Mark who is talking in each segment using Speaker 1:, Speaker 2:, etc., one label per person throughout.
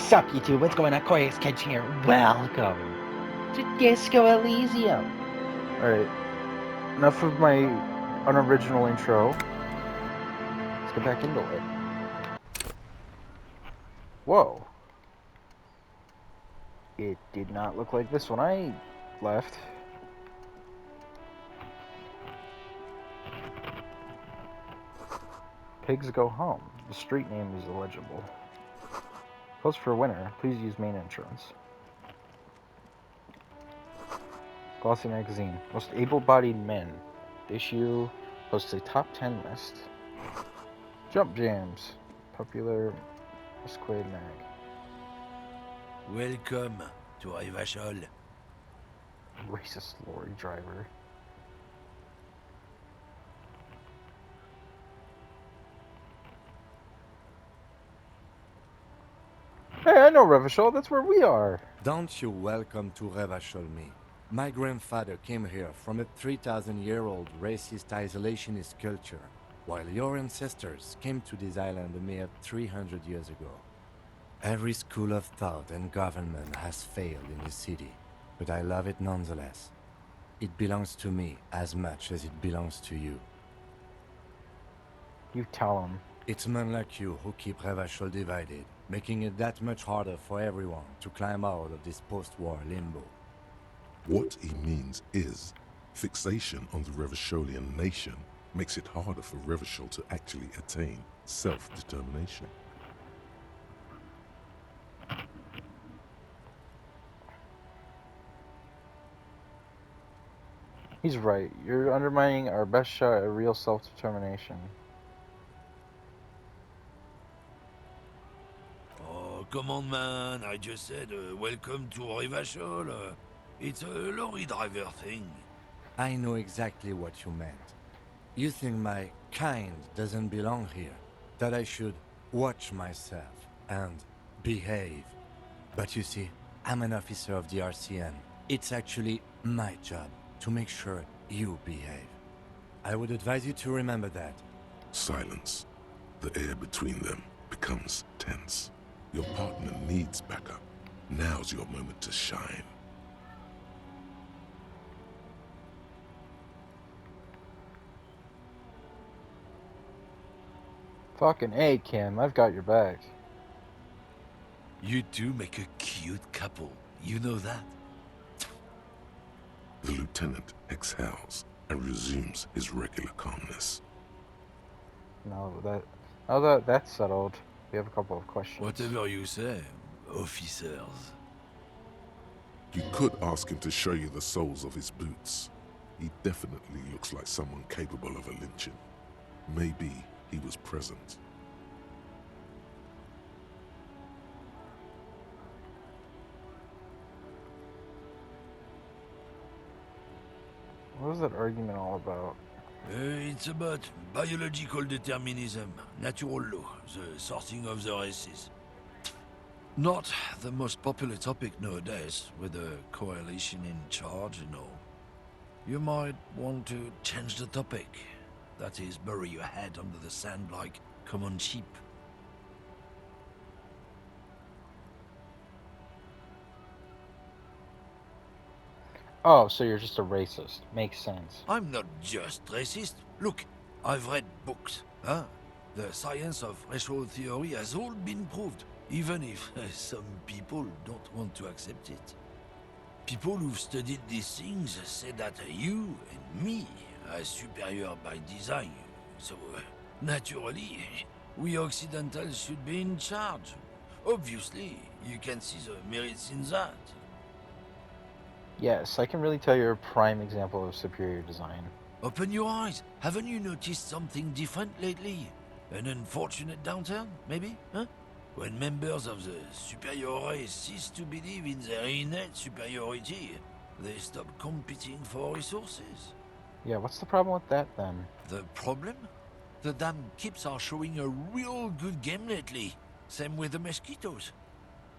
Speaker 1: Sup, YouTube? What's going on? Koya's Catch here. Welcome to Disco Elysium. Alright, enough of my unoriginal intro. Let's get back into it. Whoa. It did not look like this when I left. Pigs go home. The street name is illegible. Post for winner. Please use main entrance. Glossy magazine. Most able-bodied men. The issue posts a top 10 list. Jump jams. Popular Squid mag.
Speaker 2: Welcome to Rivachol.
Speaker 1: Racist lorry driver. Hey, I know Revachol. That's where we are.
Speaker 3: Don't you welcome to Revachol me. My grandfather came here from a 3,000-year-old racist isolationist culture, while your ancestors came to this island a mere 300 years ago. Every school of thought and government has failed in this city, but I love it nonetheless. It belongs to me as much as it belongs to you.
Speaker 1: You tell him.
Speaker 3: It's men like you who keep Revachol divided, making it that much harder for everyone to climb out of this post-war limbo.
Speaker 4: What he means is, fixation on the Revacholian nation makes it harder for Revachol to actually attain self-determination.
Speaker 1: He's right. You're undermining our best shot at real self-determination.
Speaker 2: Oh, come on, man. I just said welcome to Rivachol. It's a lorry driver thing.
Speaker 3: I know exactly what you meant. You think my kind doesn't belong here, that I should watch myself and behave. But you see, I'm an officer of the RCN. It's actually my job to make sure you behave. I would advise you to remember that.
Speaker 4: Silence. The air between them becomes tense. Your partner needs backup. Now's your moment to shine.
Speaker 1: Fucking A, Kim. I've got your back.
Speaker 2: You two make a cute couple. You know that?
Speaker 4: The lieutenant exhales and resumes his regular calmness.
Speaker 1: Now that that's settled, we have a couple of questions.
Speaker 2: Whatever you say, officers.
Speaker 4: You could ask him to show you the soles of his boots. He definitely looks like someone capable of a lynching. Maybe he was present.
Speaker 1: What was that argument all about?
Speaker 2: It's about biological determinism, natural law, the sorting of the races. Not the most popular topic nowadays, with the coalition in charge and all. You might want to change the topic. That is, bury your head under the sand like common sheep.
Speaker 1: Oh, so you're just a racist. Makes sense.
Speaker 2: I'm not just racist. Look, I've read books. Huh? The science of racial theory has all been proved, even if some people don't want to accept it. People who've studied these things say that you and me are superior by design. So, naturally, we Occidentals should be in charge. Obviously, you can see the merits in that.
Speaker 1: Yes, I can really tell you're a prime example of superior design.
Speaker 2: Open your eyes. Haven't you noticed something different lately? An unfortunate downturn, maybe? Huh? When members of the superior race cease to believe in their innate superiority, they stop competing for resources.
Speaker 1: Yeah, what's the problem with that then?
Speaker 2: The problem? The damn Kips are showing a real good game lately. Same with the mosquitoes.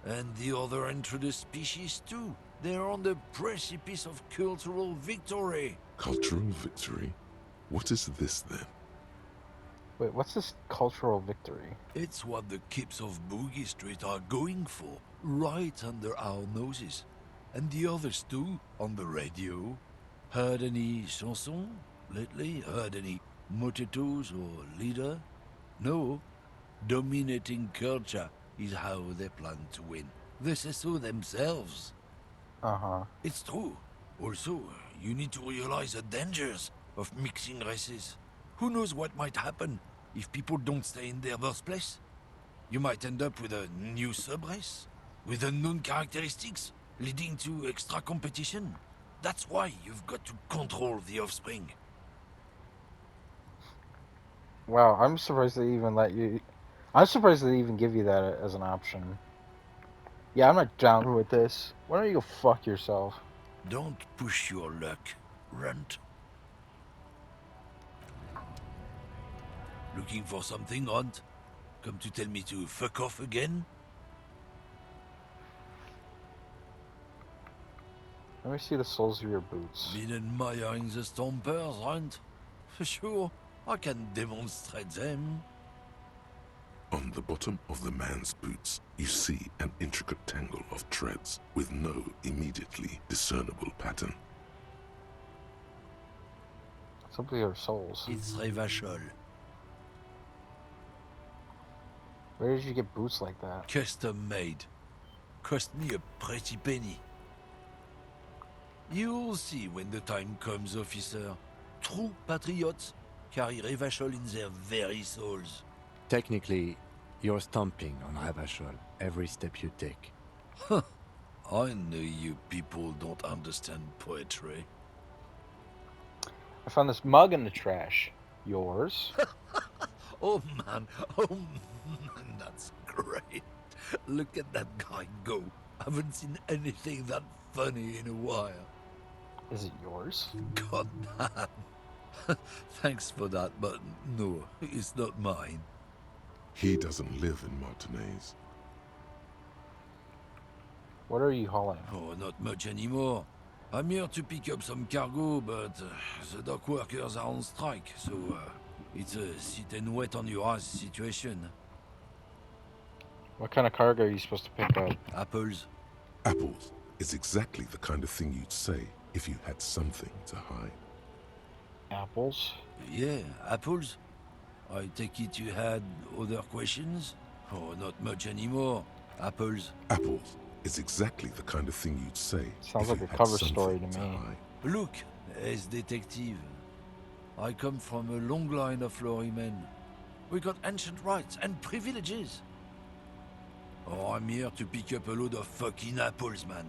Speaker 2: And the other introduced species too. They're on the precipice of cultural victory.
Speaker 4: Cultural victory? What is this then?
Speaker 1: Wait, what's this cultural victory?
Speaker 2: It's what the kips of Boogie Street are going for, right under our noses. And the others too, on the radio. Heard any chansons lately? Heard any motetos or leader? No. Dominating culture is how they plan to win. They say so themselves.
Speaker 1: Uh-huh.
Speaker 2: It's true. Also, you need to realize the dangers of mixing races. Who knows what might happen if people don't stay in their birthplace? You might end up with a new sub-race, with unknown characteristics, leading to extra competition. That's why you've got to control the offspring.
Speaker 1: Wow, I'm surprised they even let you... I'm surprised they even give you that as an option. Yeah, I'm not down with this. Why don't you go fuck yourself?
Speaker 2: Don't push your luck, Runt. Looking for something, Runt? Come to tell me to fuck off again?
Speaker 1: Let me see the soles of your boots.
Speaker 2: Been admiring the stompers, Runt? Sure, I can demonstrate them.
Speaker 4: On the bottom of the man's boots, you see an intricate tangle of treads with no immediately discernible pattern.
Speaker 1: What's up with your soles?
Speaker 2: It's Revachol.
Speaker 1: Where did you get boots like that?
Speaker 2: Custom made. Cost me a pretty penny. You'll see when the time comes, officer. True patriots carry Revachol in their very souls.
Speaker 3: Technically, you're stomping on Ravachol every step you take.
Speaker 2: I know you people don't understand poetry.
Speaker 1: I found this mug in the trash. Yours?
Speaker 2: Oh man, that's great. Look at that guy go. Haven't seen anything that funny in a while.
Speaker 1: Is it yours?
Speaker 2: God damn. Thanks for that, but no, it's not mine.
Speaker 4: He doesn't live in Martinez.
Speaker 1: What are you hauling?
Speaker 2: Oh, not much anymore. I'm here to pick up some cargo, but the dock workers are on strike, so it's a sit and wait on your ass situation.
Speaker 1: What kind of cargo are you supposed to pick up?
Speaker 2: Apples.
Speaker 4: Apples is exactly the kind of thing you'd say if you had something to hide.
Speaker 1: Apples?
Speaker 2: Yeah, apples. I take it you had other questions? Oh, not much anymore. Apples.
Speaker 4: Apples is exactly the kind of thing you'd say
Speaker 1: Sounds
Speaker 4: if
Speaker 1: like
Speaker 4: you
Speaker 1: a
Speaker 4: had
Speaker 1: cover
Speaker 4: something
Speaker 1: story to
Speaker 4: to
Speaker 1: me.
Speaker 4: hide.
Speaker 2: Look, as detective, I come from a long line of lorrymen. We got ancient rights and privileges. Oh, I'm here to pick up a load of fucking apples, man.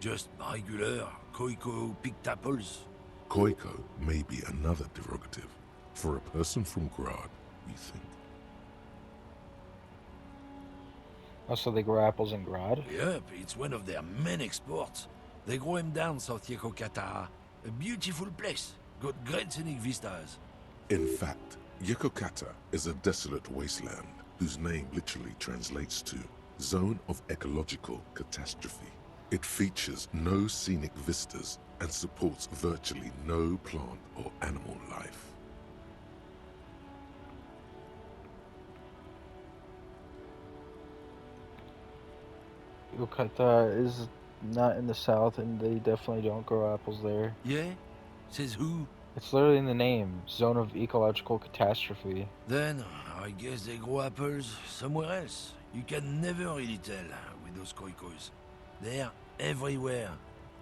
Speaker 2: Just regular, Koiko picked apples.
Speaker 4: Koiko may be another derogative for a person from Grad, we think.
Speaker 1: Oh, so they grow apples in Grad?
Speaker 2: Yep, it's one of their main exports. They grow them down South Yekokata. A beautiful place. Got great scenic vistas.
Speaker 4: In fact, Yekokata is a desolate wasteland whose name literally translates to Zone of Ecological Catastrophe. It features no scenic vistas and supports virtually no plant or animal life.
Speaker 1: Yokota is not in the south, and they definitely don't grow apples there.
Speaker 2: Yeah? Says who?
Speaker 1: It's literally in the name, Zone of Ecological Catastrophe.
Speaker 2: Then, I guess they grow apples somewhere else. You can never really tell with those koikos. They're everywhere,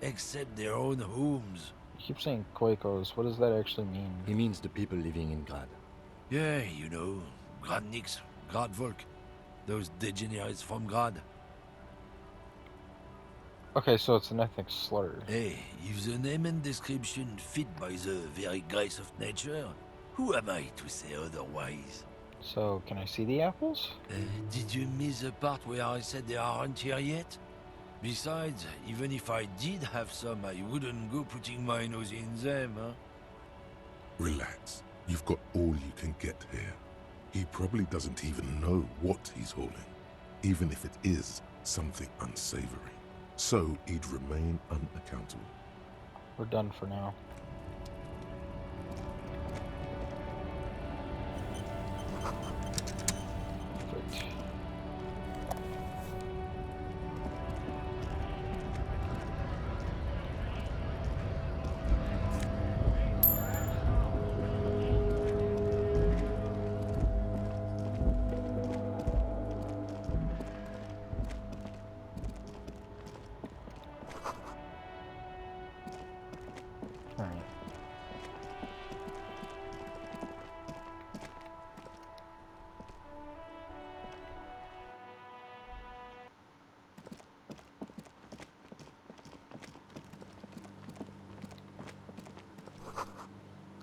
Speaker 2: except their own homes.
Speaker 1: You keep saying Koikos, what does that actually mean?
Speaker 3: He means the people living in Grad.
Speaker 2: Yeah, you know, Gradniks, Gradvolk. Those degenerates from Grad.
Speaker 1: Okay, so it's an ethnic slur.
Speaker 2: Hey, if the name and description fit by the very grace of nature, who am I to say otherwise?
Speaker 1: So, can I see the apples?
Speaker 2: Did you miss the part where I said they aren't here yet? Besides, even if I did have some, I wouldn't go putting my nose in them, huh?
Speaker 4: Relax. You've got all you can get here. He probably doesn't even know what he's hauling, even if it is something unsavory. So he'd remain unaccountable.
Speaker 1: We're done for now.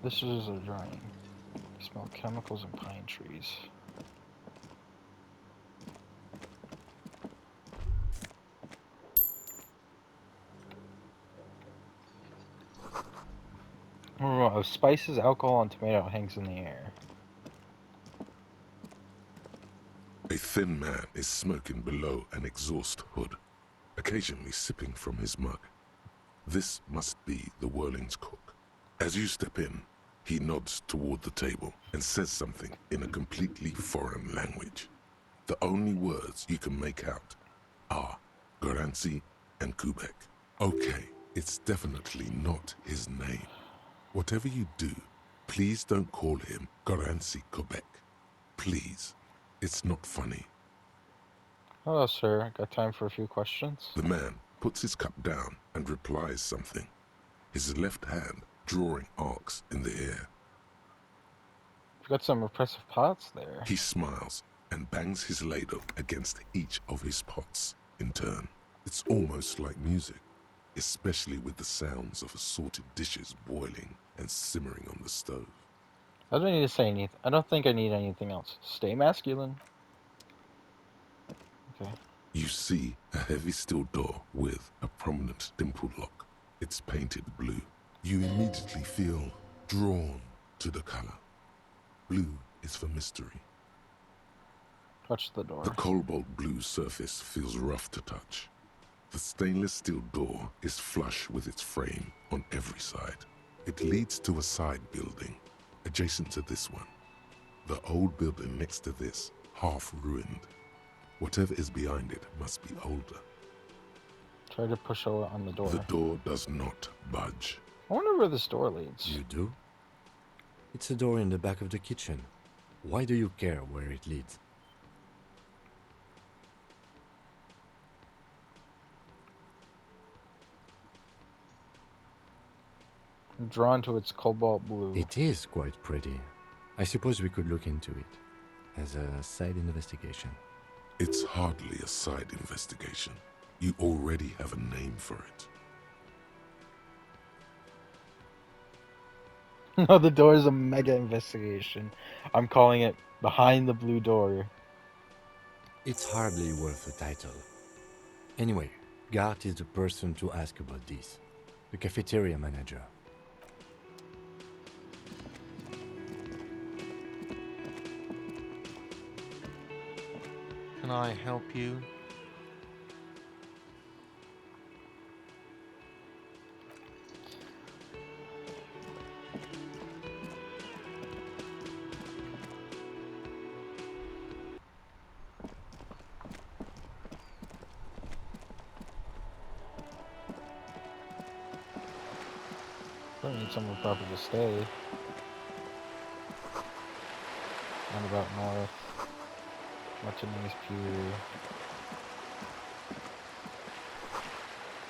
Speaker 1: This is a drawing. Smell chemicals and pine trees. Oh, spices, alcohol, and tomato hangs in the air.
Speaker 4: A thin man is smoking below an exhaust hood, occasionally sipping from his mug. This must be the Whirling's cook. As you step in, he nods toward the table and says something in a completely foreign language. The only words you can make out are Garancy and Kubek. Okay, it's definitely not his name. Whatever you do, please don't call him Garancy Kubek. Please. It's not funny.
Speaker 1: Hello, sir. Got time for a few questions?
Speaker 4: The man puts his cup down and replies something, his left hand drawing arcs in the air.
Speaker 1: You've got some impressive pots there.
Speaker 4: He smiles and bangs his ladle against each of his pots in turn. It's almost like music, especially with the sounds of assorted dishes boiling and simmering on the stove.
Speaker 1: I don't need to say anything. I don't think I need anything else. Stay masculine. Okay.
Speaker 4: You see a heavy steel door with a prominent dimple lock. It's painted blue. You immediately feel drawn to the color. Blue is for mystery.
Speaker 1: Touch the door.
Speaker 4: The cobalt blue surface feels rough to touch. The stainless steel door is flush with its frame on every side. It leads to a side building, adjacent to this one. The old building next to this, half ruined. Whatever is behind it must be older.
Speaker 1: Try to push on the door.
Speaker 4: The door does not budge.
Speaker 1: I wonder where this door leads.
Speaker 3: You do? It's a door in the back of the kitchen. Why do you care where it leads?
Speaker 1: I'm drawn to its cobalt blue.
Speaker 3: It is quite pretty. I suppose we could look into it as a side investigation.
Speaker 4: It's hardly a side investigation. You already have a name for it.
Speaker 1: No, the door is a mega investigation. I'm calling it Behind the Blue Door.
Speaker 3: It's hardly worth a title. Anyway, Gart is the person to ask about this. The cafeteria manager.
Speaker 5: Can I help you?
Speaker 1: Don't need somewhere proper to stay. Roundabout north. What's a nice pew?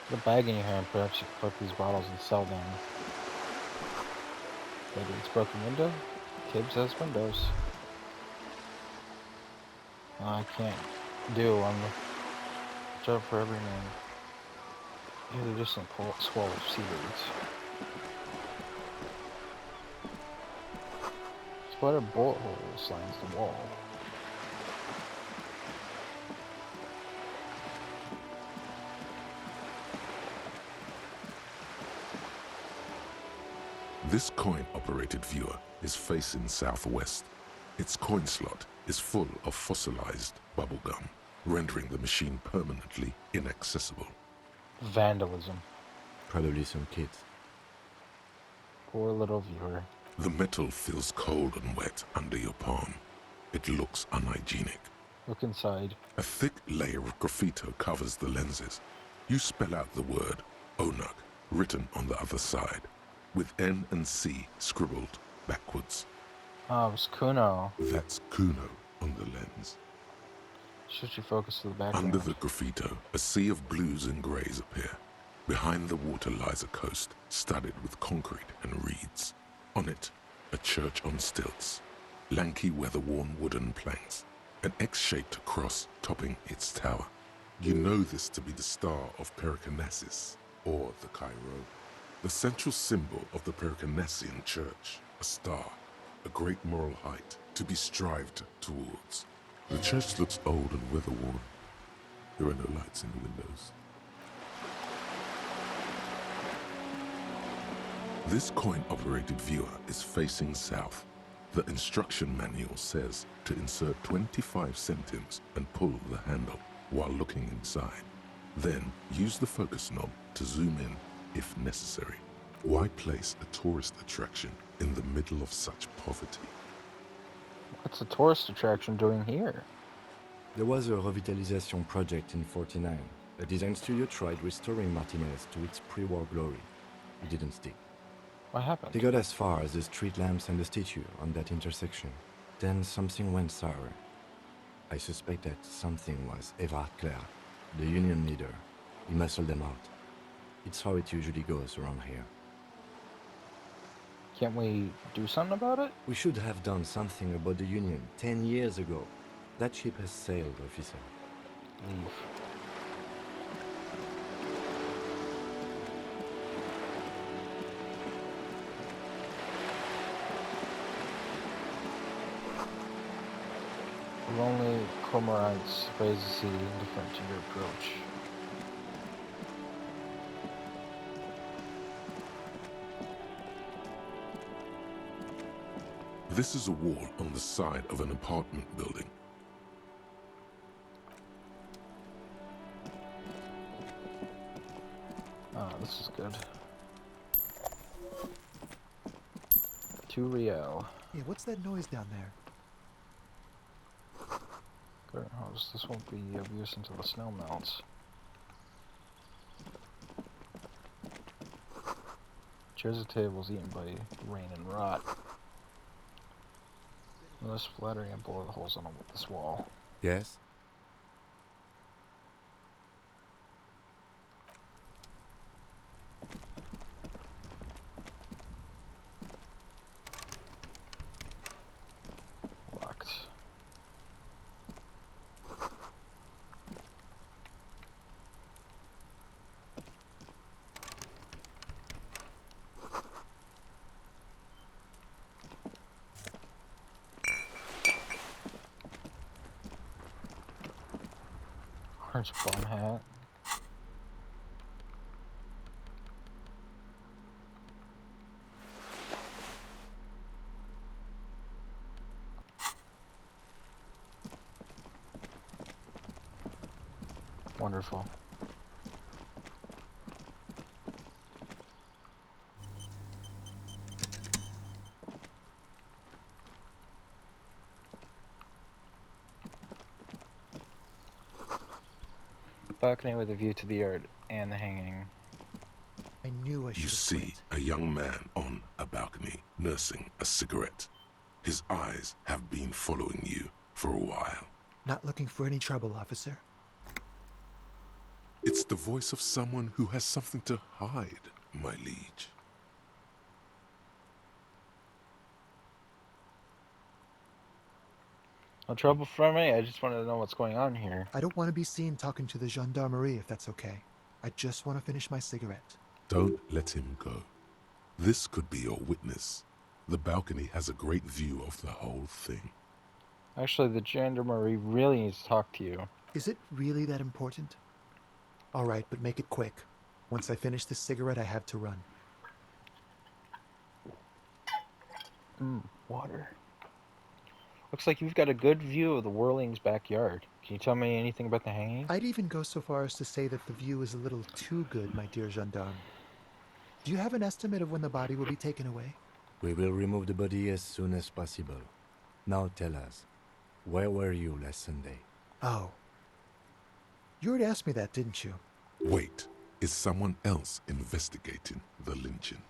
Speaker 1: Put a bag in your hand, perhaps you can collect these bottles and sell them. Maybe it's broken window? Tibbs has windows. I can't do. I'm a job for every man. Yeah, they're just some swell of seabirds. Splatter bullet holes lines the wall.
Speaker 4: This coin-operated viewer is facing southwest. Its coin slot is full of fossilized bubblegum, rendering the machine permanently inaccessible.
Speaker 1: Vandalism.
Speaker 3: Probably some kids.
Speaker 1: Poor little viewer.
Speaker 4: The metal feels cold and wet under your palm. It looks unhygienic.
Speaker 1: Look inside.
Speaker 4: A thick layer of graffito covers the lenses. You spell out the word Onuk written on the other side, with N and C scribbled backwards.
Speaker 1: Oh, it was Kuno.
Speaker 4: That's Kuno on the lens.
Speaker 1: Should you focus to the background?
Speaker 4: Under the graffito, a sea of blues and greys appear. Behind the water lies a coast studded with concrete and reeds. On it, a church on stilts, lanky weather-worn wooden planks, an X-shaped cross topping its tower. You know this to be the Star of Pericarnassus, or the Cairo, the central symbol of the Pericarnassian Church. a star, a great moral height to be strived towards. The church looks old and weather-worn. There are no lights in the windows. This coin-operated viewer is facing south. The instruction manual says to insert 25 centimes and pull the handle while looking inside. Then use the focus knob to zoom in if necessary. Why place a tourist attraction in the middle of such poverty?
Speaker 1: What's a tourist attraction doing here?
Speaker 3: There was a revitalization project in 49. A design studio tried restoring Martinez to its pre-war glory. It didn't stick.
Speaker 1: What happened?
Speaker 3: They got as far as the street lamps and the statue on that intersection. Then something went sour. I suspect that something was Everard Clare, the union leader. He muscled them out. It's how it usually goes around here.
Speaker 1: Can't we do something about it?
Speaker 3: We should have done something about the union 10 years ago. That ship has sailed, officer.
Speaker 1: Leave. Lonely cormorants raises sea indifferent to your approach.
Speaker 4: This is a wall on the side of an apartment building.
Speaker 1: Oh, this is good. 2 Real.
Speaker 6: Yeah, what's that noise down there?
Speaker 1: Current house. This won't be of use until the snow melts. Chairs and tables eaten by rain and rot. Less flattering and bullet holes on this wall.
Speaker 3: Yes?
Speaker 1: Locked. Orange bum hat. Wonderful. Balcony with a view to the yard and the hanging.
Speaker 6: I knew I should
Speaker 4: You
Speaker 6: have
Speaker 4: see
Speaker 6: quit.
Speaker 4: a young man on a balcony nursing a cigarette. His eyes have been following you for a while.
Speaker 6: Not looking for any trouble, officer.
Speaker 4: It's the voice of someone who has something to hide, my liege.
Speaker 1: No trouble for me? I just wanted to know what's going on here.
Speaker 6: I don't want to be seen talking to the gendarmerie if that's okay. I just want to finish my cigarette.
Speaker 4: Don't let him go. This could be your witness. The balcony has a great view of the whole thing.
Speaker 1: Actually, the gendarmerie really needs to talk to you.
Speaker 6: Is it really that important? All right, but make it quick. Once I finish this cigarette, I have to run.
Speaker 1: Water. Looks like you've got a good view of the Whirling's backyard. Can you tell me anything about the hanging?
Speaker 6: I'd even go so far as to say that the view is a little too good, my dear gendarme. Do you have an estimate of when the body will be taken away?
Speaker 3: We will remove the body as soon as possible. Now tell us, where were you last Sunday?
Speaker 6: Oh. You already asked me that, didn't you?
Speaker 4: Wait, is someone else investigating the lynching?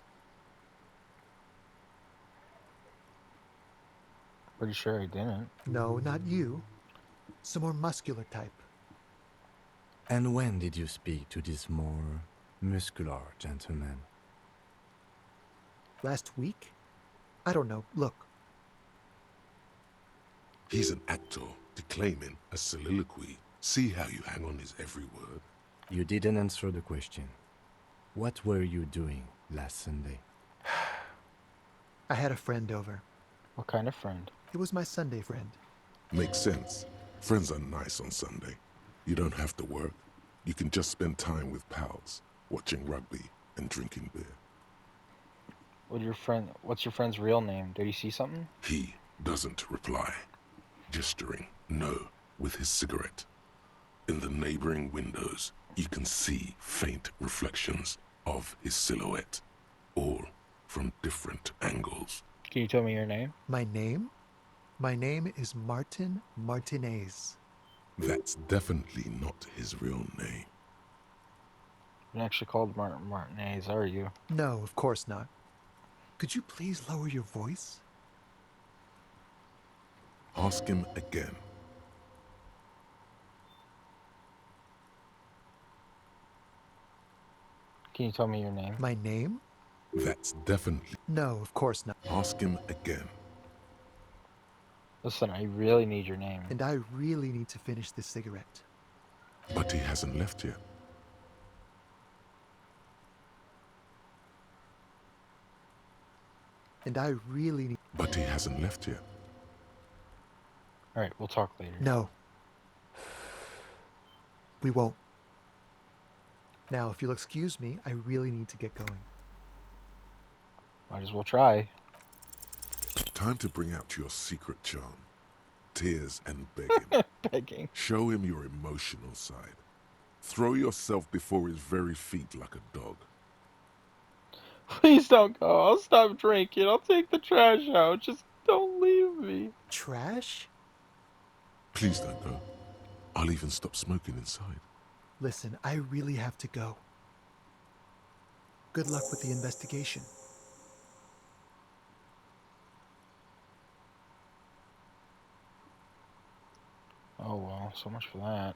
Speaker 1: Pretty sure I didn't.
Speaker 6: No, not you. Some more muscular type.
Speaker 3: And when did you speak to this more muscular gentleman?
Speaker 6: Last week? I don't know. Look,
Speaker 4: He's an actor declaiming a soliloquy. See how you hang on his every word?
Speaker 3: You didn't answer the question. What were you doing last Sunday?
Speaker 6: I had a friend over.
Speaker 1: What kind of friend?
Speaker 6: It was my Sunday friend.
Speaker 4: Makes sense. Friends are nice on Sunday. You don't have to work. You can just spend time with pals, watching rugby and drinking beer.
Speaker 1: What's your friend's real name? Did he see something?
Speaker 4: He doesn't reply, gesturing no with his cigarette. In the neighboring windows, you can see faint reflections of his silhouette, all from different angles.
Speaker 1: Can you tell me your name?
Speaker 6: My name? My name is Martin Martinez.
Speaker 4: That's definitely not his real name.
Speaker 1: You're not actually called Martin Martinez, are you?
Speaker 6: No, of course not. Could you please lower your voice?
Speaker 4: Ask him again.
Speaker 1: Can you tell me your name?
Speaker 6: My name?
Speaker 4: That's definitely...
Speaker 6: No, of course not.
Speaker 4: Ask him again.
Speaker 1: Listen, I really need your name.
Speaker 6: And I really need to finish this cigarette.
Speaker 4: But he hasn't left yet.
Speaker 6: And I really need...
Speaker 4: But he hasn't left yet.
Speaker 1: Alright, we'll talk later.
Speaker 6: No. We won't. Now, if you'll excuse me, I really need to get going.
Speaker 1: Might as well try.
Speaker 4: Time to bring out your secret charm. Tears and begging.
Speaker 1: Begging.
Speaker 4: Show him your emotional side. Throw yourself before his very feet like a dog.
Speaker 1: Please don't go. I'll stop drinking. I'll take the trash out. Just don't leave me.
Speaker 6: Trash?
Speaker 4: Please don't go. I'll even stop smoking inside.
Speaker 6: Listen, I really have to go. Good luck with the investigation.
Speaker 1: Oh well, so much for that.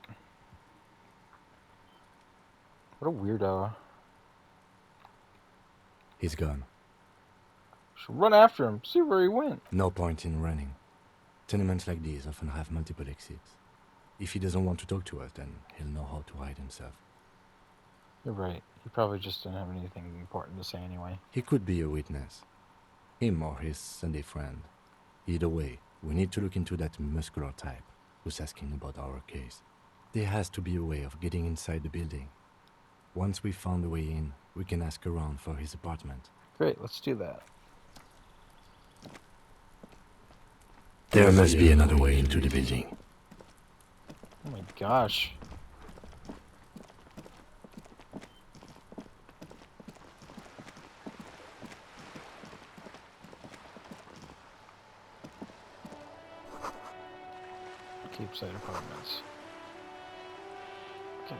Speaker 1: What a weirdo.
Speaker 3: He's gone.
Speaker 1: Should run after him, see where he went.
Speaker 3: No point in running. Tenements like these often have multiple exits. If he doesn't want to talk to us, then he'll know how to hide himself.
Speaker 1: You're right. He probably just didn't have anything important to say anyway.
Speaker 3: He could be a witness. Him or his Sunday friend. Either way, we need to look into that muscular type who's asking about our case. There has to be a way of getting inside the building. Once we found a way in, we can ask around for his apartment.
Speaker 1: Great, let's do that.
Speaker 3: There must be another way into the building.
Speaker 1: Oh my gosh. Keepside apartments. Okay.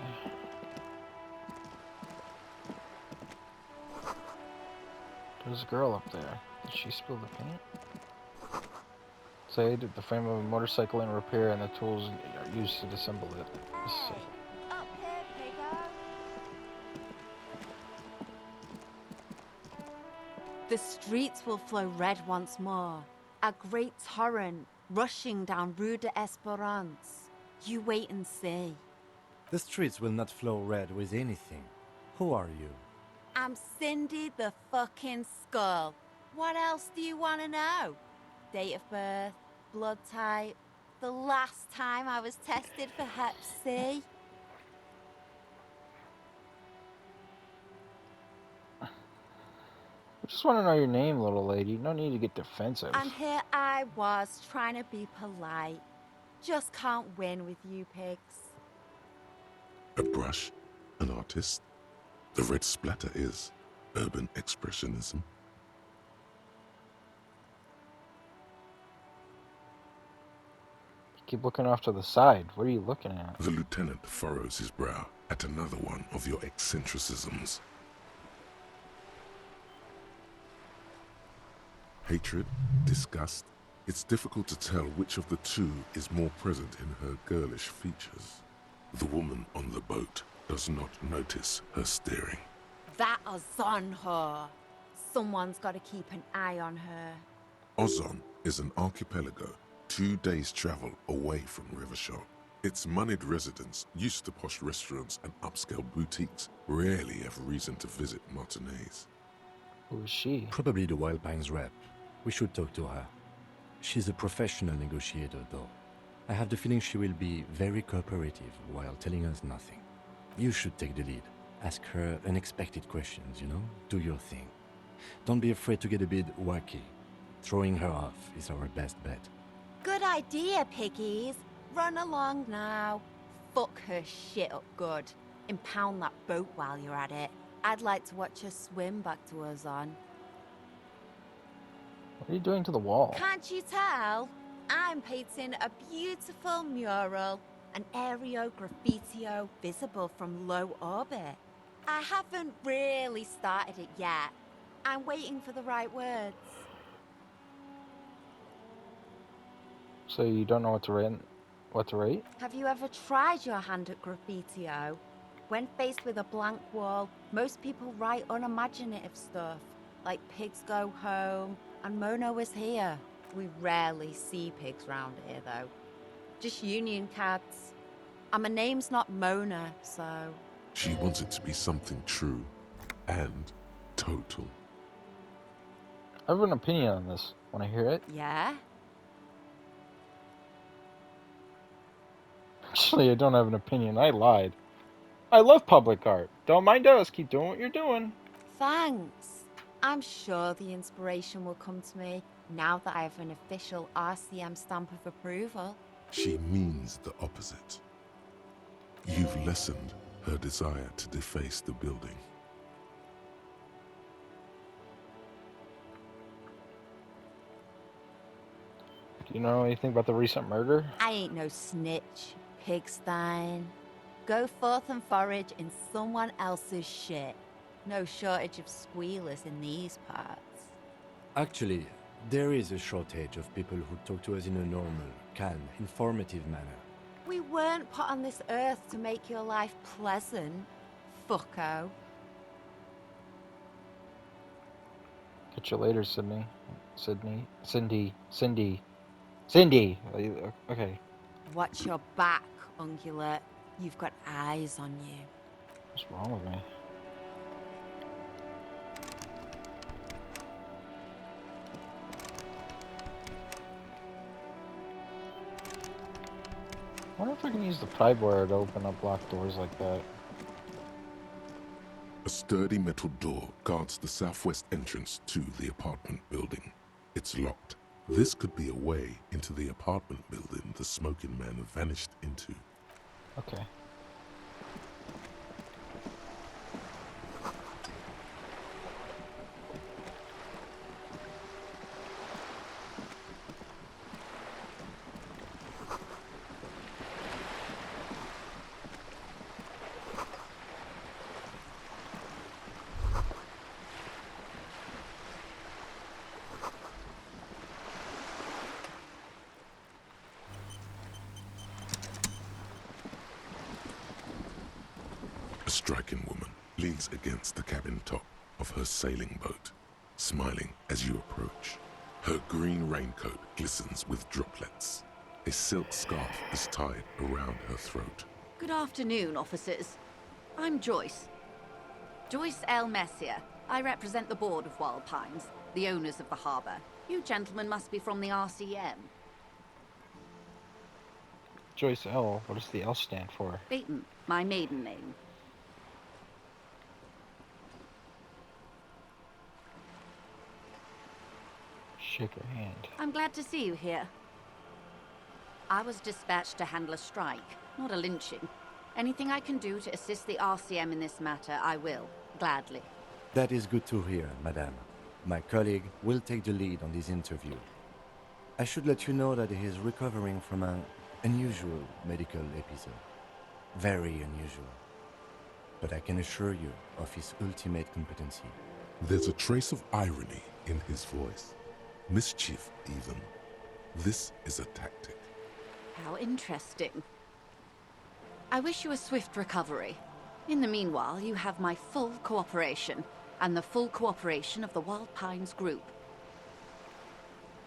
Speaker 1: There's a girl up there. Did she spill the paint? Say, did the frame of a motorcycle in repair and the tools are used to disassemble it.
Speaker 7: Up here, Piggo. The streets will flow red once more. A great torrent rushing down Rue de Esperance. You wait and see.
Speaker 3: The streets will not flow red with anything. Who are you?
Speaker 7: I'm Cindy the fucking Skull. What else do you want to know? Date of birth, blood type, the last time I was tested for Hep C.
Speaker 1: I just want to know your name, little lady. No need to get defensive.
Speaker 7: And here I was trying to be polite. Just can't win with you pigs.
Speaker 4: A brush, an artist. The red splatter is urban expressionism.
Speaker 1: Keep looking off to the side. What are you looking at?
Speaker 4: The lieutenant furrows his brow at another one of your eccentricisms. Hatred, disgust. It's difficult to tell which of the two is more present in her girlish features. The woman on the boat does not notice her staring.
Speaker 7: That is on her. Someone's got to keep an eye on her.
Speaker 4: Ozon is an archipelago 2 days' travel away from Rivershore. Its moneyed residents, used to posh restaurants and upscale boutiques, rarely have reason to visit Martinez.
Speaker 1: Who is she?
Speaker 3: Probably the Wild Pines rep. We should talk to her. She's a professional negotiator, though. I have the feeling she will be very cooperative while telling us nothing. You should take the lead. Ask her unexpected questions, you know? Do your thing. Don't be afraid to get a bit wacky. Throwing her off is our best bet.
Speaker 7: Good idea, piggies. Run along now. Fuck her shit up good. Impound that boat while you're at it. I'd like to watch her swim back to us on.
Speaker 1: What are you doing to the wall?
Speaker 7: Can't you tell? I'm painting a beautiful mural, an aereo graffitio visible from low orbit. I haven't really started it yet. I'm waiting for the right words.
Speaker 1: So you don't know what to write? What to write?
Speaker 7: Have you ever tried your hand at graffitio? When faced with a blank wall, most people write unimaginative stuff, like pigs go home and Mono is here. We rarely see pigs round here, though. Just union cats. And my name's not Mona, so...
Speaker 4: She wants it to be something true and total.
Speaker 1: I have an opinion on this. Want to hear it?
Speaker 7: Yeah?
Speaker 1: Actually, I don't have an opinion. I lied. I love public art. Don't mind us. Keep doing what you're doing.
Speaker 7: Thanks. I'm sure the inspiration will come to me now that I have an official RCM stamp of approval.
Speaker 4: She means the opposite. You've lessened her desire to deface the building.
Speaker 1: Do you know anything about the recent murder?
Speaker 7: I ain't no snitch, pigstein. Go forth and forage in someone else's shit. No shortage of squealers in these parts.
Speaker 3: Actually, there is a shortage of people who talk to us in a normal, calm, informative manner.
Speaker 7: We weren't put on this earth to make your life pleasant, fucko.
Speaker 1: Catch you later, Cindy. Cindy! Okay.
Speaker 7: Watch your back, ungulate. You've got eyes on you.
Speaker 1: What's wrong with me? I wonder if I can use the pry bar to open up locked doors like that.
Speaker 4: A sturdy metal door guards the southwest entrance to the apartment building. It's locked. This could be a way into the apartment building the smoking man vanished into.
Speaker 1: Okay.
Speaker 4: A striking woman leans against the cabin top of her sailing boat, smiling as you approach. Her green raincoat glistens with droplets. A silk scarf is tied around her throat.
Speaker 8: Good afternoon, officers. I'm Joyce. Joyce L. Messier. I represent the board of Wild Pines, the owners of the harbour. You gentlemen must be from the RCM.
Speaker 1: Joyce L. What does the L stand for?
Speaker 8: Baton, my maiden name.
Speaker 1: Shake her hand.
Speaker 8: I'm glad to see you here. I was dispatched to handle a strike, not a lynching. Anything I can do to assist the RCM in this matter, I will, gladly.
Speaker 3: That is good to hear, madame. My colleague will take the lead on this interview. I should let you know that he is recovering from an unusual medical episode. Very unusual. But I can assure you of his ultimate competency.
Speaker 4: There's a trace of irony in his voice. Mischief, even. This is a tactic.
Speaker 8: How interesting. I wish you a swift recovery. In the meanwhile, you have my full cooperation, and the full cooperation of the Wild Pines Group.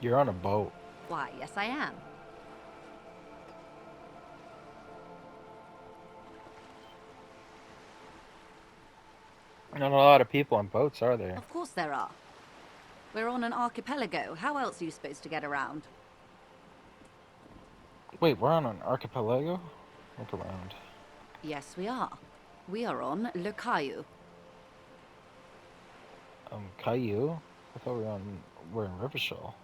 Speaker 1: You're on a boat.
Speaker 8: Why, yes I am.
Speaker 1: Not a lot of people on boats, are there?
Speaker 8: Of course there are. We're on an archipelago. How else are you supposed to get around?
Speaker 1: Wait, we're on an archipelago? Look around.
Speaker 8: Yes, we are. We are on Le Caillou.
Speaker 1: Caillou? I thought we're in Revachol.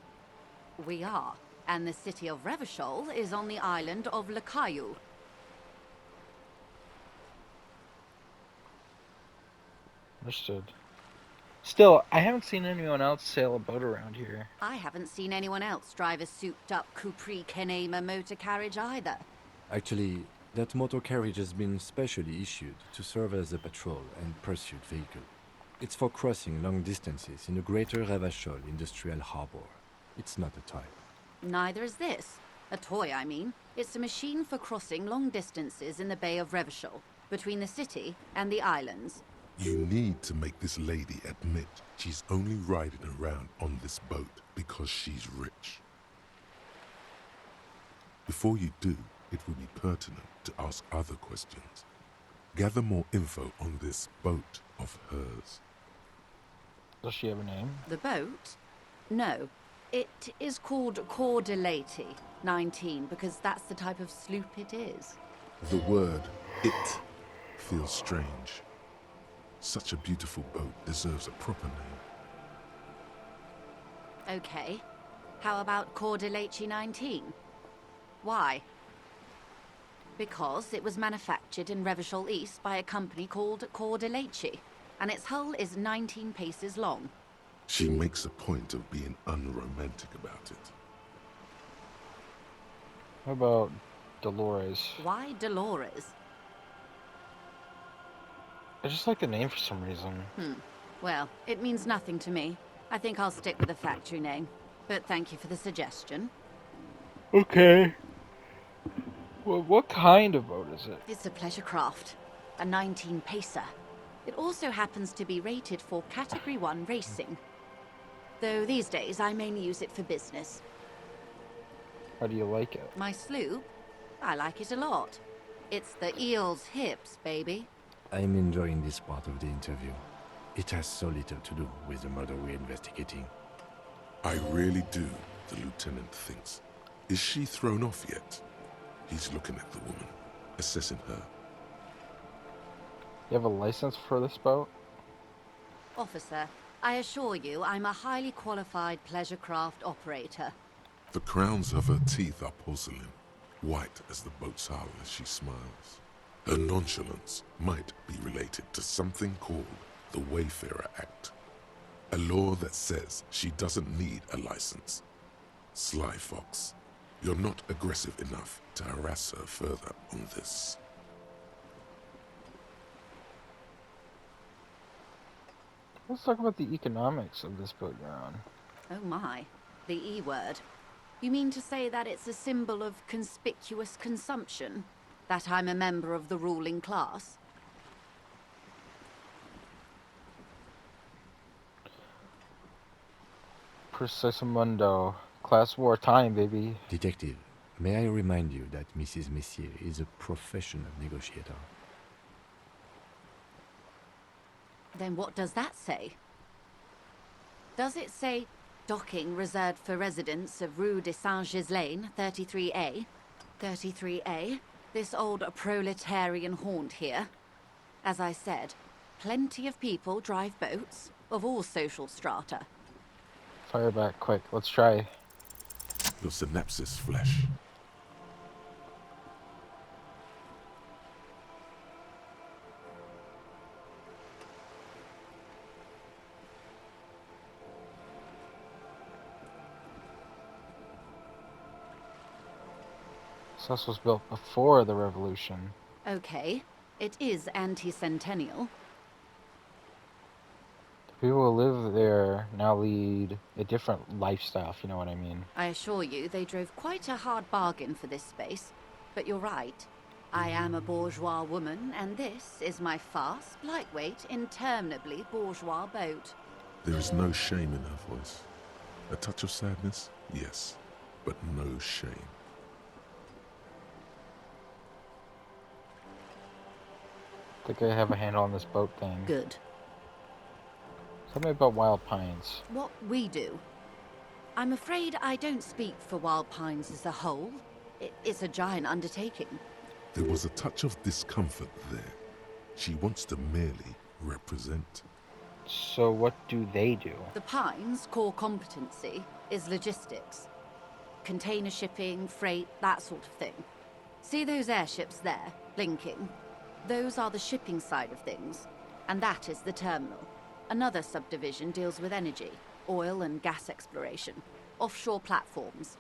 Speaker 8: We are. And the city of Revachol is on the island of Le Caillou.
Speaker 1: Understood. Still, I haven't seen anyone else sail a boat around here.
Speaker 8: I haven't seen anyone else drive a souped-up Capri Kenema motor carriage either.
Speaker 3: Actually, that motor carriage has been specially issued to serve as a patrol and pursuit vehicle. It's for crossing long distances in the greater Revachol industrial harbor. It's not a toy.
Speaker 8: Neither is this. A toy, I mean. It's a machine for crossing long distances in the Bay of Revachol, between the city and the islands.
Speaker 4: You need to make this lady admit she's only riding around on this boat because she's rich. Before you do, it would be pertinent to ask other questions. Gather more info on this boat of hers.
Speaker 1: Does she have a name?
Speaker 8: The boat? No. It is called Cor de Lady 19 because that's the type of sloop it is.
Speaker 4: The word "it" feels strange. Such a beautiful boat deserves a proper name.
Speaker 8: Okay. How about Cor de Lady 19? Why? Because it was manufactured in Revachol East by a company called Cor de Lady, and its hull is 19 paces long.
Speaker 4: She makes a point of being unromantic about it.
Speaker 1: What about Dolores?
Speaker 8: Why Dolores?
Speaker 1: I just like the name for some reason.
Speaker 8: Well, it means nothing to me. I think I'll stick with the factory name. But thank you for the suggestion.
Speaker 1: Okay. Well, what kind of boat is it?
Speaker 8: It's a pleasure craft. A 19-pacer. It also happens to be rated for Category 1 racing. Though these days I mainly use it for business.
Speaker 1: How do you like it?
Speaker 8: My sloop? I like it a lot. It's the eel's hips, baby.
Speaker 3: I'm enjoying this part of the interview. It has so little to do with the murder we're investigating.
Speaker 4: I really do, the lieutenant thinks. Is she thrown off yet? He's looking at the woman, assessing her.
Speaker 1: You have a license for this boat?
Speaker 8: Officer, I assure you I'm a highly qualified pleasure craft operator.
Speaker 4: The crowns of her teeth are porcelain, white as the boat's hull as she smiles. Her nonchalance might be related to something called the Wayfarer Act, a law that says she doesn't need a license. Sly Fox, you're not aggressive enough to harass her further on this.
Speaker 1: Let's talk about the economics of this boat you're on.
Speaker 8: Oh my, the E word. You mean to say that it's a symbol of conspicuous consumption? That I'm a member of the ruling class?
Speaker 1: Mundo. Class war time, baby.
Speaker 3: Detective, may I remind you that Mrs. Messier is a professional negotiator?
Speaker 8: Then what does that say? Does it say docking reserved for residents of Rue de Saint-Ghislain, 33A? 33A? This old proletarian haunt here. As I said, plenty of people drive boats, of all social strata.
Speaker 1: Fire back quick. Let's try.
Speaker 4: Your synapses flesh.
Speaker 1: This was built before the revolution.
Speaker 8: Okay, it is anti-centennial.
Speaker 1: The people who live there now lead a different lifestyle, if you know what I mean.
Speaker 8: I assure you, they drove quite a hard bargain for this space. But you're right. I am a bourgeois woman, and this is my fast, lightweight, interminably bourgeois boat.
Speaker 4: There is no shame in her voice. A touch of sadness, yes, but no shame.
Speaker 1: I think I have a handle on this boat thing.
Speaker 8: Good.
Speaker 1: Tell me about Wild Pines.
Speaker 8: What we do. I'm afraid I don't speak for Wild Pines as a whole. It's a giant undertaking.
Speaker 4: There was a touch of discomfort there. She wants to merely represent.
Speaker 1: So what do they do?
Speaker 8: The Pines' core competency is logistics. Container shipping, freight, that sort of thing. See those airships there, blinking? Those are the shipping side of things, and that is the terminal. Another subdivision deals with energy, oil and gas exploration, offshore platforms.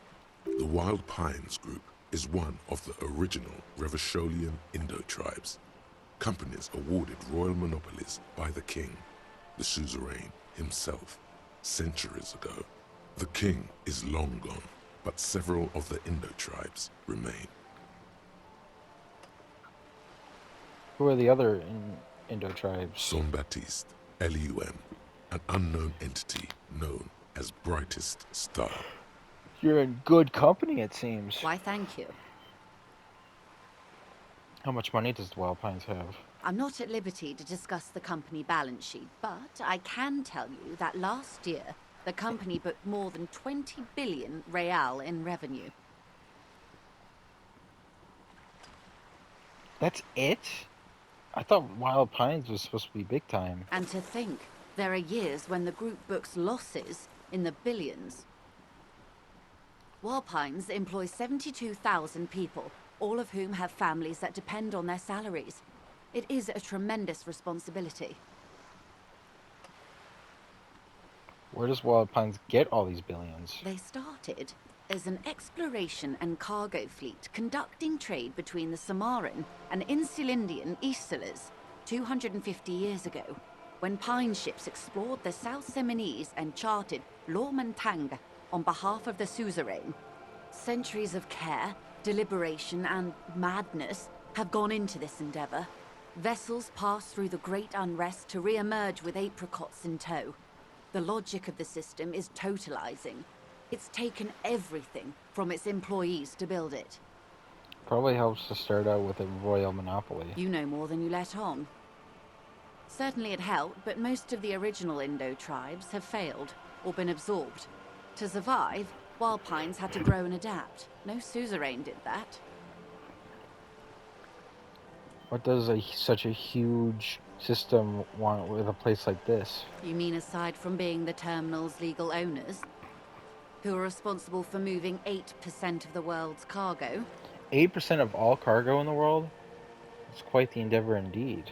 Speaker 4: The Wild Pines Group is one of the original Revacholian Indo tribes. Companies awarded royal monopolies by the king, the suzerain himself, centuries ago. The king is long gone, but several of the Indo tribes remain.
Speaker 1: Who are the other Indo tribes?
Speaker 4: Son Baptiste, Elysium, an unknown entity known as Brightest Star.
Speaker 1: You're in good company, it seems.
Speaker 8: Why, thank you.
Speaker 1: How much money does the Wild Pines have?
Speaker 8: I'm not at liberty to discuss the company balance sheet, but I can tell you that last year, the company booked more than 20 billion real in revenue.
Speaker 1: That's it? I thought Wild Pines was supposed to be big time.
Speaker 8: And to think, there are years when the group books losses in the billions. Wild Pines employs 72,000 people, all of whom have families that depend on their salaries. It is a tremendous responsibility.
Speaker 1: Where does Wild Pines get all these billions?
Speaker 8: They started as an exploration and cargo fleet conducting trade between the Samaran and Insulindian Isolas 250 years ago, when pine ships explored the South Seminese and charted Lomantang on behalf of the suzerain. Centuries of care, deliberation, and madness have gone into this endeavor. Vessels pass through the great unrest to re-emerge with apricots in tow. The logic of the system is totalizing. It's taken everything from its employees to build it.
Speaker 1: Probably helps to start out with a royal monopoly.
Speaker 8: You know more than you let on. Certainly it helped, but most of the original Indo tribes have failed or been absorbed. To survive, Wild Pines had to grow and adapt. No suzerain did that.
Speaker 1: What does such a huge system want with a place like this?
Speaker 8: You mean aside from being the terminal's legal owners, who are responsible for moving 8% of the world's cargo?
Speaker 1: 8% of all cargo in the world? It's quite the endeavor indeed.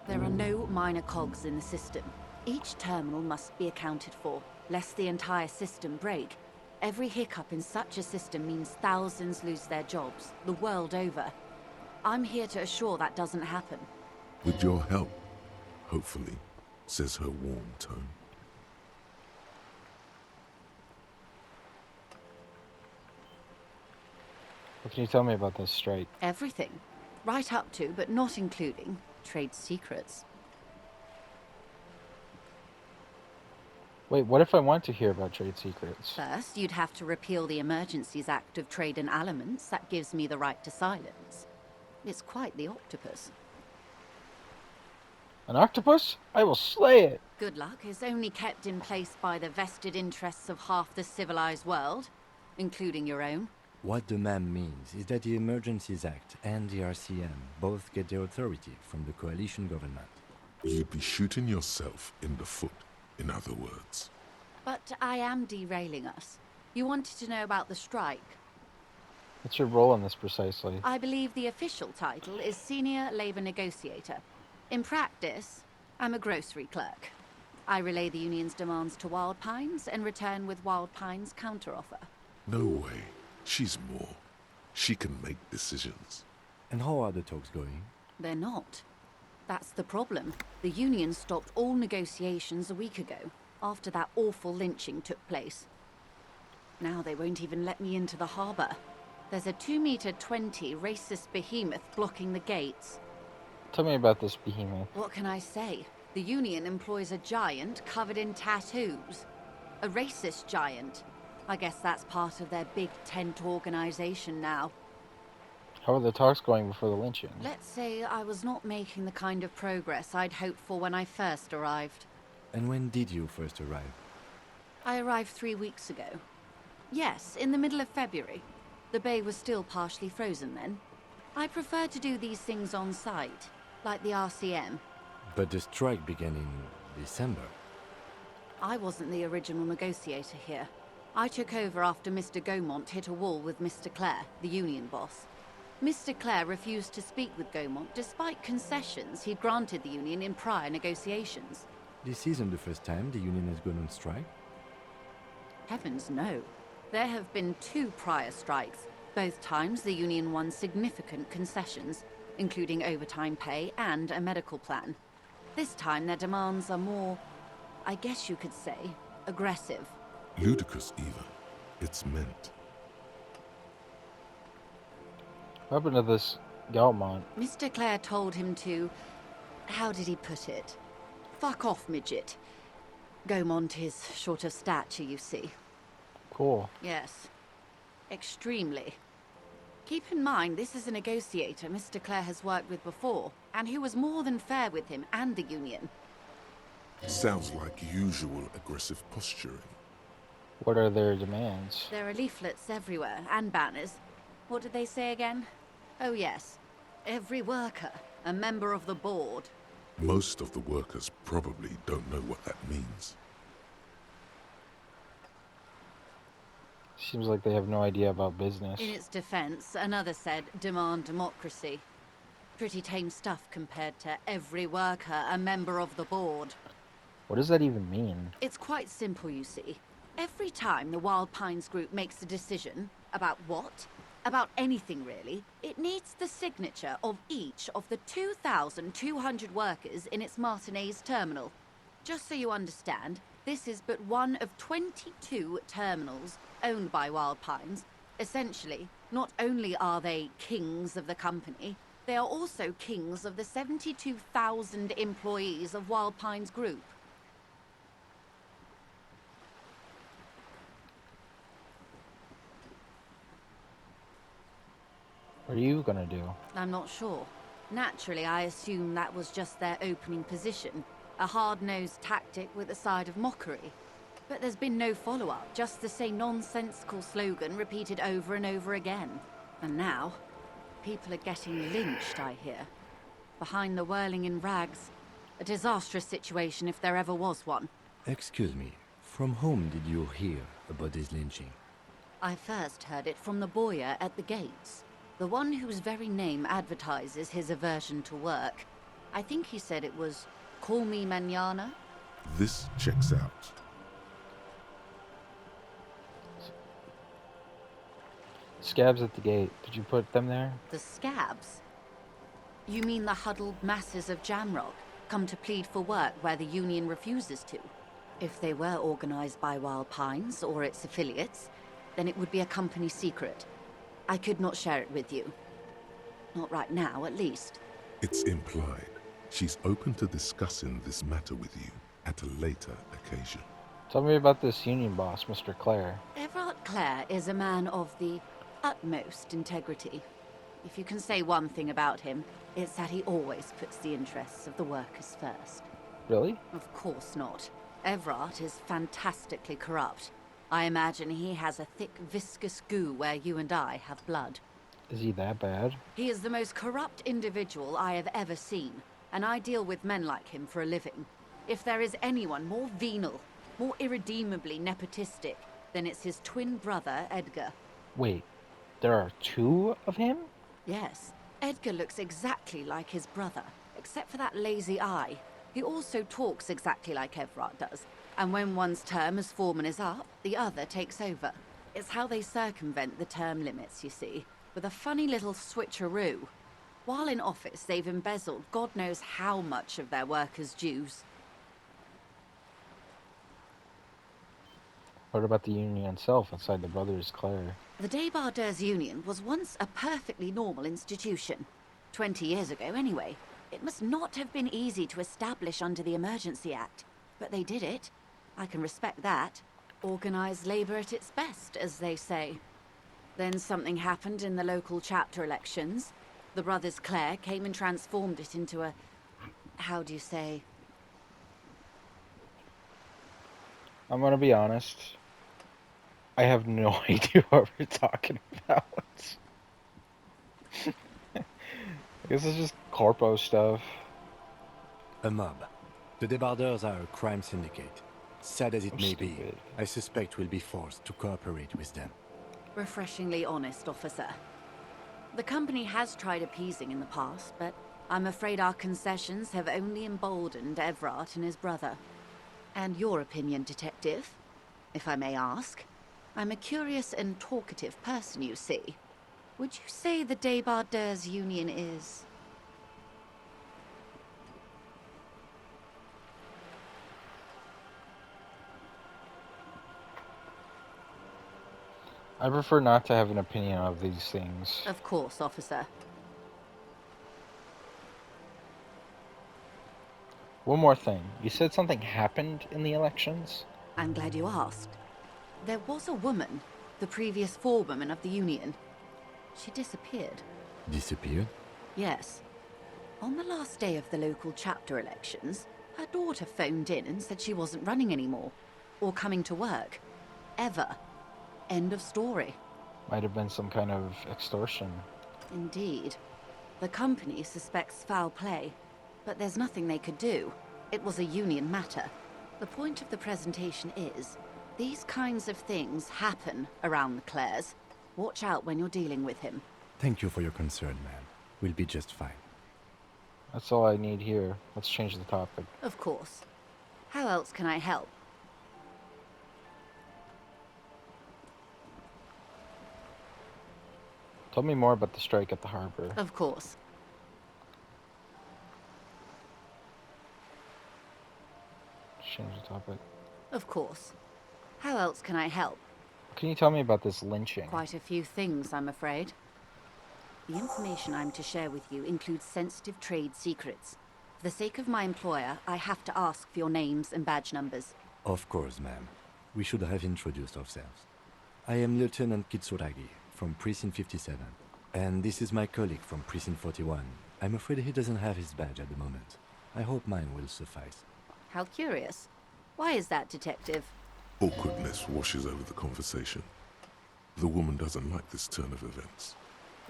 Speaker 8: There are no minor cogs in the system. Each terminal must be accounted for, lest the entire system break. Every hiccup in such a system means thousands lose their jobs, the world over. I'm here to assure that doesn't happen.
Speaker 4: With your help, hopefully, says her warm tone.
Speaker 1: What can you tell me about this strike?
Speaker 8: Everything. Right up to, but not including, trade secrets.
Speaker 1: Wait, what if I want to hear about trade secrets?
Speaker 8: First, you'd have to repeal the Emergencies Act of Trade and Aliments that gives me the right to silence. It's quite the octopus.
Speaker 1: An octopus? I will slay it!
Speaker 8: Good luck is only kept in place by the vested interests of half the civilized world, including your own.
Speaker 3: What the ma'am means is that the Emergencies Act and the RCM both get their authority from the coalition government.
Speaker 4: You'd be shooting yourself in the foot, in other words.
Speaker 8: But I am derailing us. You wanted to know about the strike.
Speaker 1: What's your role in this precisely?
Speaker 8: I believe the official title is Senior Labor Negotiator. In practice, I'm a grocery clerk. I relay the union's demands to Wild Pines and return with Wild Pines' counteroffer.
Speaker 4: No way. She's more. She can make decisions.
Speaker 3: And how are the talks going?
Speaker 8: They're not. That's the problem. The union stopped all negotiations a week ago, after that awful lynching took place. Now they won't even let me into the harbor. There's a 2-meter-20 racist behemoth blocking the gates.
Speaker 1: Tell me about this behemoth.
Speaker 8: What can I say? The union employs a giant covered in tattoos. A racist giant. I guess that's part of their big tent organization now.
Speaker 1: How are the talks going before the lynching?
Speaker 8: Let's say I was not making the kind of progress I'd hoped for when I first arrived.
Speaker 3: And when did you first arrive?
Speaker 8: I arrived 3 weeks ago. Yes, in the middle of February. The bay was still partially frozen then. I prefer to do these things on site, like the RCM.
Speaker 3: But the strike began in December.
Speaker 8: I wasn't the original negotiator here. I took over after Mr. Gaumont hit a wall with Mr. Clare, the union boss. Mr. Clare refused to speak with Gaumont despite concessions he'd granted the union in prior negotiations.
Speaker 3: This isn't the first time the union has gone on strike.
Speaker 8: Heavens no. There have been 2 prior strikes. Both times the union won significant concessions, including overtime pay and a medical plan. This time their demands are more, I guess you could say, aggressive.
Speaker 4: Ludicrous even. It's meant.
Speaker 1: What happened to this Galmont?
Speaker 8: Mr. Clare told him to... how did he put it? Fuck off, midget. Gaumont is short of stature, you see.
Speaker 1: Cool.
Speaker 8: Yes. Extremely. Keep in mind, this is a negotiator Mr. Clare has worked with before, and who was more than fair with him and the union.
Speaker 4: Sounds like usual aggressive posturing.
Speaker 1: What are their demands?
Speaker 8: There are leaflets everywhere, and banners. What did they say again? Oh yes. Every worker, a member of the board.
Speaker 4: Most of the workers probably don't know what that means.
Speaker 1: Seems like they have no idea about business.
Speaker 8: In its defense, another said, demand democracy. Pretty tame stuff compared to every worker, a member of the board.
Speaker 1: What does that even mean?
Speaker 8: It's quite simple, you see. Every time the Wild Pines group makes a decision, about what? About anything really, it needs the signature of each of the 2,200 workers in its Martinez terminal. Just so you understand, this is but one of 22 terminals owned by Wild Pines. Essentially, not only are they kings of the company, they are also kings of the 72,000 employees of Wild Pines Group.
Speaker 1: What are you gonna do?
Speaker 8: I'm not sure. Naturally, I assume that was just their opening position, a hard-nosed tactic with a side of mockery. But there's been no follow-up, just the same nonsensical slogan repeated over and over again. And now, people are getting lynched, I hear. Behind the whirling in rags. A disastrous situation if there ever was one.
Speaker 3: Excuse me, from whom did you hear about this lynching?
Speaker 8: I first heard it from the bowyer at the gates. The one whose very name advertises his aversion to work. I think he said it was, "Call me mañana."
Speaker 4: This checks out.
Speaker 1: Scabs at the gate. Did you put them there?
Speaker 8: The scabs? You mean the huddled masses of Jamrock, come to plead for work where the union refuses to? If they were organized by Wild Pines or its affiliates, then it would be a company secret. I could not share it with you. Not right now, at least.
Speaker 4: It's implied. She's open to discussing this matter with you at a later occasion.
Speaker 1: Tell me about this union boss, Mr. Clare.
Speaker 8: Everard Clare is a man of the utmost integrity. If you can say one thing about him, it's that he always puts the interests of the workers first.
Speaker 1: Really?
Speaker 8: Of course not. Everard is fantastically corrupt. I imagine he has a thick, viscous goo where you and I have blood.
Speaker 1: Is he that bad?
Speaker 8: He is the most corrupt individual I have ever seen, and I deal with men like him for a living. If there is anyone more venal, more irredeemably nepotistic, then it's his twin brother, Edgar.
Speaker 1: Wait, there are 2 of him?
Speaker 8: Yes, Edgar looks exactly like his brother, except for that lazy eye. He also talks exactly like Everard does, and when one's term as foreman is up, the other takes over. It's how they circumvent the term limits, you see, with a funny little switcheroo. While in office, they've embezzled God knows how much of their workers' dues.
Speaker 1: What about the union itself inside the Brothers Clare?
Speaker 8: The Débardeurs Union was once a perfectly normal institution. 20 years ago, anyway. It must not have been easy to establish under the Emergency Act, but they did it. I can respect that. Organized labor at its best, as they say. Then something happened in the local chapter elections. The brothers Clare came and transformed it into a... how do you say?
Speaker 1: I'm gonna be honest. I have no idea what we're talking about. I guess it's just corpo stuff.
Speaker 3: A mob. The Debarders are a crime syndicate. Sad as it
Speaker 1: I'm
Speaker 3: may be,
Speaker 1: stupid.
Speaker 3: I suspect we'll be forced to cooperate with them.
Speaker 8: Refreshingly honest, officer. The company has tried appeasing in the past, but I'm afraid our concessions have only emboldened Everard and his brother. And your opinion, Detective, if I may ask? I'm a curious and talkative person, you see. Would you say the Debarders Union is...
Speaker 1: I prefer not to have an opinion of these things.
Speaker 8: Of course, officer.
Speaker 1: One more thing. You said something happened in the elections?
Speaker 8: I'm glad you asked. There was a woman, the previous forewoman of the Union. She disappeared.
Speaker 3: Disappeared?
Speaker 8: Yes. On the last day of the local chapter elections, her daughter phoned in and said she wasn't running anymore. Or coming to work. Ever. End of story.
Speaker 1: Might have been some kind of extortion.
Speaker 8: Indeed. The company suspects foul play, but there's nothing they could do. It was a Union matter. The point of the presentation is, these kinds of things happen around the Clares. Watch out when you're dealing with him.
Speaker 3: Thank you for your concern, ma'am. We'll be just fine.
Speaker 1: That's all I need here. Let's change the topic.
Speaker 8: Of course. How else can I help?
Speaker 1: Tell me more about the strike at the harbor.
Speaker 8: Of course.
Speaker 1: Change the topic.
Speaker 8: Of course. How else can I help?
Speaker 1: Can you tell me about this lynching?
Speaker 8: Quite a few things, I'm afraid. The information I'm to share with you includes sensitive trade secrets. For the sake of my employer, I have to ask for your names and badge numbers.
Speaker 3: Of course, ma'am. We should have introduced ourselves. I am Lieutenant Kitsuragi from Precinct 57. And this is my colleague from Precinct 41. I'm afraid he doesn't have his badge at the moment. I hope mine will suffice.
Speaker 8: How curious. Why is that, Detective?
Speaker 4: Awkwardness washes over the conversation. The woman doesn't like this turn of events.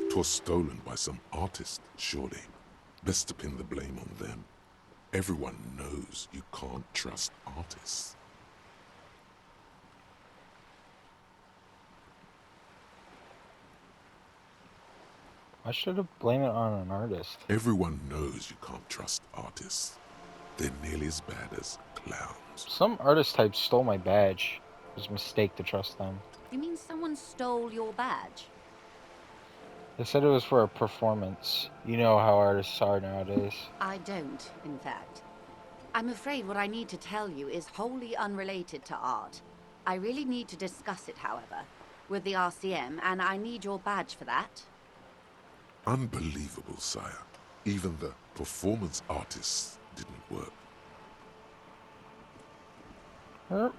Speaker 4: 'Twas stolen by some artist, surely. Best to pin the blame on them. Everyone knows you can't trust artists.
Speaker 1: Why should I blame it on an artist?
Speaker 4: Everyone knows you can't trust artists. They're nearly as bad as clowns.
Speaker 1: Some artist types stole my badge. It was a mistake to trust them.
Speaker 8: You mean someone stole your badge?
Speaker 1: They said it was for a performance. You know how artists are nowadays.
Speaker 8: I don't, in fact. I'm afraid what I need to tell you is wholly unrelated to art. I really need to discuss it, however, with the RCM, and I need your badge for that.
Speaker 4: Unbelievable, sire. Even the performance artists didn't work.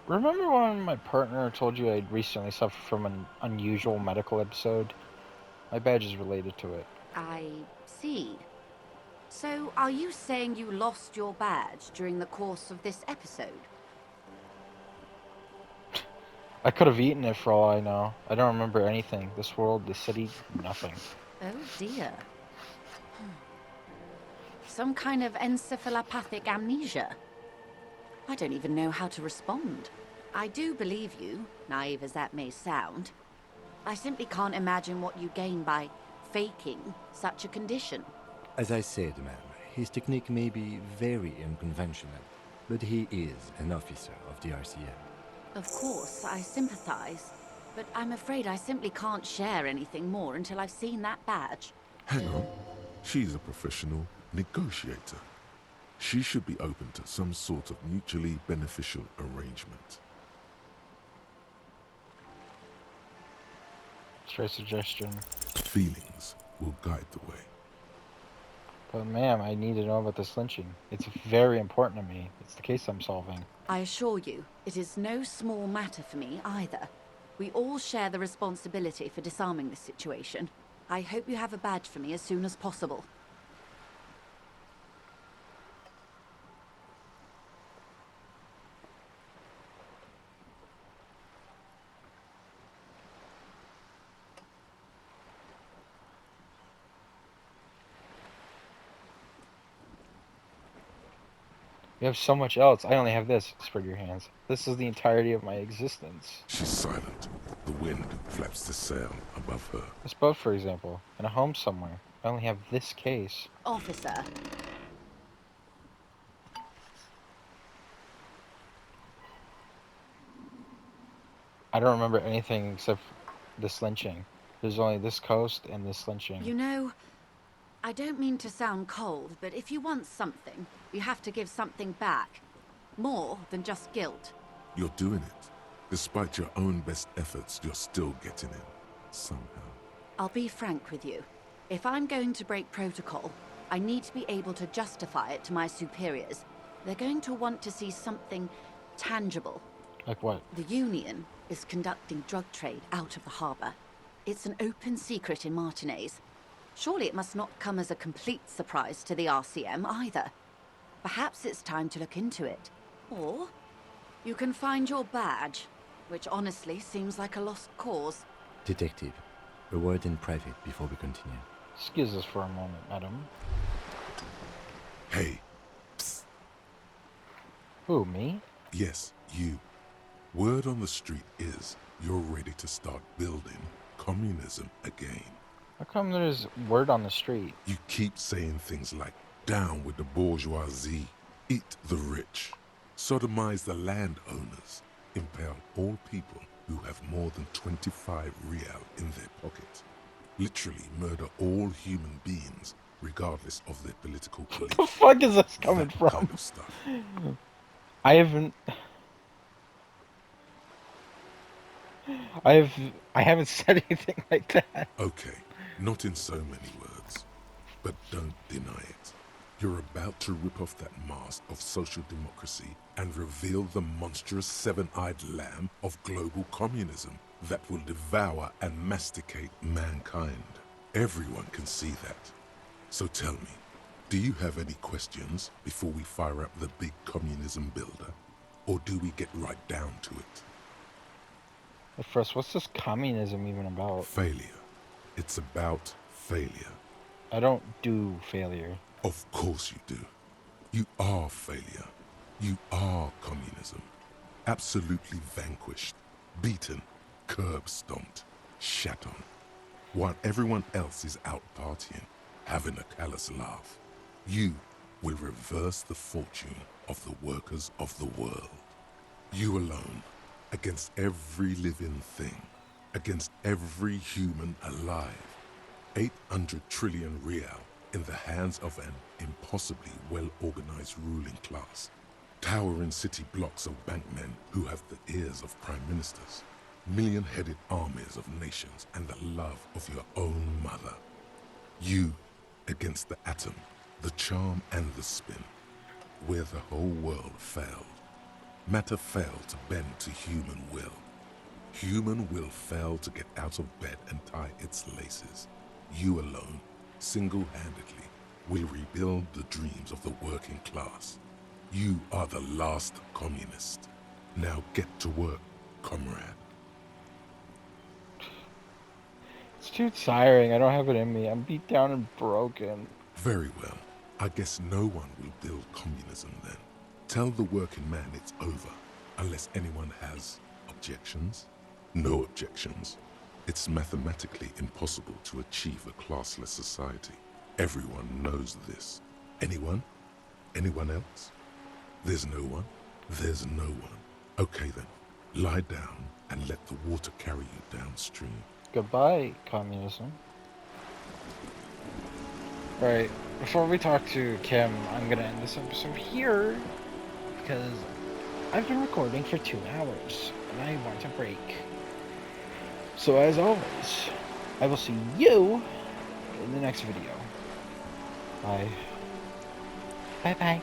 Speaker 1: Remember when my partner told you I'd recently suffered from an unusual medical episode? My badge is related to it.
Speaker 8: I see. So, are you saying you lost your badge during the course of this episode?
Speaker 1: I could have eaten it for all I know. I don't remember anything. This world, this city, nothing.
Speaker 8: Oh dear. Some kind of encephalopathic amnesia. I don't even know how to respond. I do believe you, naive as that may sound. I simply can't imagine what you gain by faking such a condition.
Speaker 3: As I said, ma'am, his technique may be very unconventional, but he is an officer of the RCM.
Speaker 8: Of course, I sympathize, but I'm afraid I simply can't share anything more until I've seen that badge.
Speaker 4: Hang on. She's a professional negotiator. She should be open to some sort of mutually beneficial arrangement.
Speaker 1: Straight suggestion.
Speaker 4: Feelings will guide the way.
Speaker 1: But ma'am, I need to know about this lynching. It's very important to me. It's the case I'm solving.
Speaker 8: I assure you, it is no small matter for me either. We all share the responsibility for disarming this situation. I hope you have a badge for me as soon as possible.
Speaker 1: You have so much else. I only have this. Spread your hands. This is the entirety of my existence.
Speaker 4: She's silent. The wind flaps the sail above her.
Speaker 1: This boat, for example, in a home somewhere. I only have this case.
Speaker 8: Officer,
Speaker 1: I don't remember anything except this lynching. There's only this coast and this lynching.
Speaker 8: you know, I don't mean to sound cold, but if you want something, you have to give something back. More than just guilt.
Speaker 4: You're doing it. Despite your own best efforts, you're still getting in. Somehow.
Speaker 8: I'll be frank with you. If I'm going to break protocol, I need to be able to justify it to my superiors. They're going to want to see something tangible.
Speaker 1: Like what?
Speaker 8: The Union is conducting drug trade out of the harbor. It's an open secret in Martinez. Surely it must not come as a complete surprise to the RCM either. Perhaps it's time to look into it. Or you can find your badge, which honestly seems like a lost cause.
Speaker 3: Detective, a word in private before we continue.
Speaker 1: Excuse us for a moment, madam.
Speaker 4: Hey. Psst.
Speaker 1: Who, me?
Speaker 4: Yes, you. Word on the street is you're ready to start building communism again.
Speaker 1: How come there's word on the street?
Speaker 4: You keep saying things like, down with the bourgeoisie, eat the rich, sodomize the landowners, impale all people who have more than 25 real in their pocket, literally murder all human beings regardless of their political beliefs.
Speaker 1: Where the fuck is this coming
Speaker 4: That
Speaker 1: from?
Speaker 4: kind of stuff.
Speaker 1: I haven't said anything like that.
Speaker 4: Okay, not in so many words, but don't deny it. You're about to rip off that mask of social democracy and reveal the monstrous seven-eyed lamb of global communism that will devour and masticate mankind. Everyone can see that. So tell me, do you have any questions before we fire up the big communism builder? Or do we get right down to it?
Speaker 1: At first, what's this communism even about?
Speaker 4: Failure. It's about failure.
Speaker 1: I don't do failure.
Speaker 4: Of course you do. You are failure. You are communism. Absolutely vanquished, beaten, curb-stomped, shat on. While everyone else is out partying, having a callous laugh, you will reverse the fortune of the workers of the world. You alone, against every living thing, against every human alive. 800 trillion real in the hands of an impossibly well-organized ruling class. Towering city blocks of bankmen who have the ears of prime ministers. Million-headed armies of nations and the love of your own mother. You against the atom, the charm and the spin. Where the whole world failed. Matter failed to bend to human will. Human will failed to get out of bed and tie its laces. You alone, single-handedly, will rebuild the dreams of the working class. You are the last communist. Now get to work, comrade.
Speaker 1: It's too tiring. I don't have it in me. I'm beat down and broken.
Speaker 4: Very well. I guess no one will build communism then. Tell the working man it's over, unless anyone has objections. No objections. It's mathematically impossible to achieve a classless society. Everyone knows this. Anyone? Anyone else? There's no one? There's no one. Okay then, lie down and let the water carry you downstream.
Speaker 1: Goodbye, communism. Right, before we talk to Kim, I'm gonna end this episode here, because I've been recording for 2 hours, and I want a break. So as always, I will see you in the next video. Bye. Bye-bye.